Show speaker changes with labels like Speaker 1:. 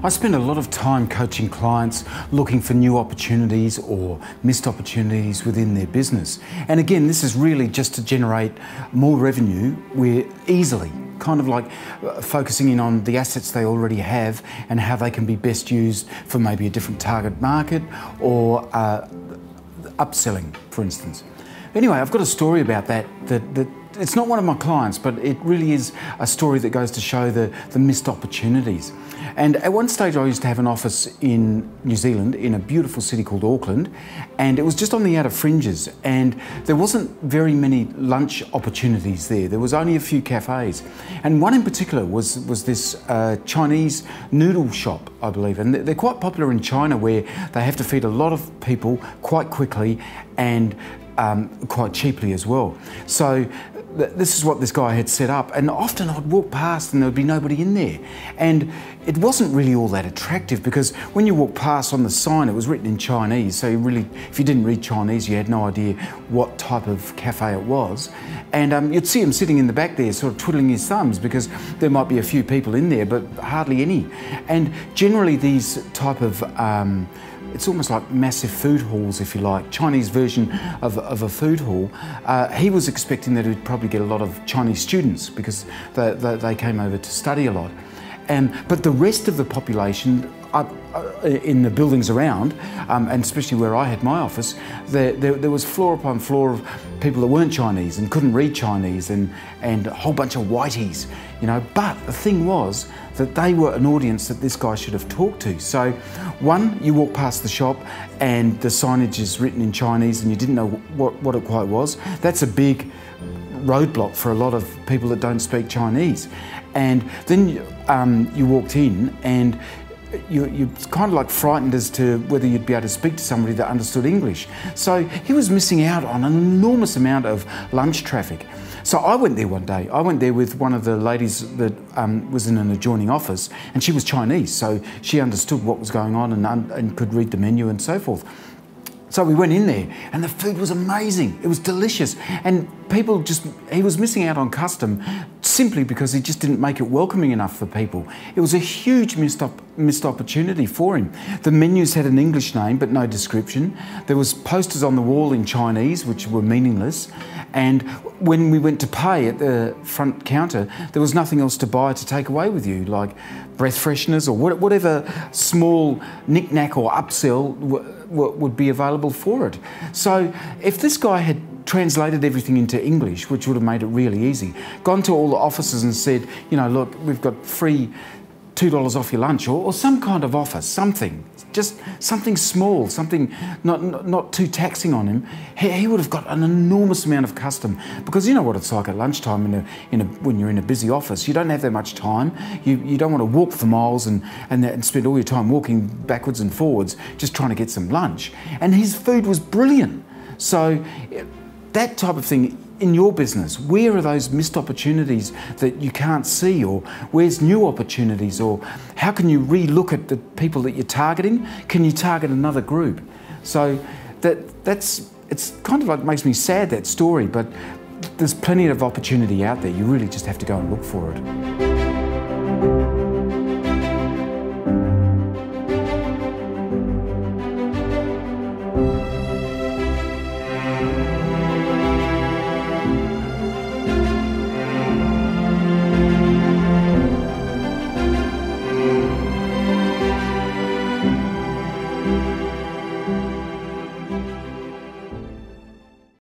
Speaker 1: I spend a lot of time coaching clients looking for new opportunities or missed opportunities within their business. And again, this is really just to generate more revenue easily, kind of like focusing in on the assets they already have and how they can be best used for maybe a different target market or upselling, for instance. Anyway, I've got a story about that it's not one of my clients, but it really is a story that goes to show the missed opportunities. And at one stage I used to have an office in New Zealand in a beautiful city called Auckland, and it was just on the outer fringes, and there wasn't very many lunch opportunities there. There was only a few cafes, and one in particular was this Chinese noodle shop, I believe, and they're quite popular in China, where they have to feed a lot of people quite quickly and quite cheaply as well. So this is what this guy had set up, and often I'd walk past and there would be nobody in there, and it wasn't really all that attractive, because when you walk past, on the sign it was written in Chinese, so you really, if you didn't read Chinese, you had no idea what type of cafe it was. And you'd see him sitting in the back there sort of twiddling his thumbs, because there might be a few people in there but hardly any. And generally these type of it's almost like massive food halls, if you like, Chinese version of a food hall. He was expecting that he'd probably get a lot of Chinese students, because they came over to study a lot. But the rest of the population in the buildings around, and especially where I had my office, there was floor upon floor of people that weren't Chinese and couldn't read Chinese, and a whole bunch of whiteys, you know. But the thing was that they were an audience that this guy should have talked to. So one, you walk past the shop and the signage is written in Chinese and you didn't know what it quite was. That's a big roadblock for a lot of people that don't speak Chinese. And then you walked in and you're kind of like frightened as to whether you'd be able to speak to somebody that understood English. So he was missing out on an enormous amount of lunch traffic. So I went there one day. I went there with one of the ladies that was in an adjoining office, and she was Chinese, so she understood what was going on and could read the menu and so forth. So we went in there and the food was amazing. It was delicious, and he was missing out on custom simply because he just didn't make it welcoming enough for people. It was a huge missed opportunity for him. The menus had an English name but no description. There was posters on the wall in Chinese which were meaningless, and when we went to pay at the front counter, there was nothing else to buy to take away with you, like breath fresheners or whatever small knick-knack or upsell would be available for it. So if this guy had translated everything into English, which would have made it really easy, gone to all the offices and said, you know, look, we've got free $2 off your lunch, or some kind of offer, something, just something small, something not too taxing on him, he would have got an enormous amount of custom. Because you know what it's like at lunchtime when you're in a busy office, you don't have that much time. You don't want to walk for miles and spend all your time walking backwards and forwards just trying to get some lunch. And his food was brilliant. So that type of thing in your business, where are those missed opportunities that you can't see, or where's new opportunities, or how can you re-look at the people that you're targeting? Can you target another group? So it's kind of like makes me sad, that story, but there's plenty of opportunity out there. You really just have to go and look for it.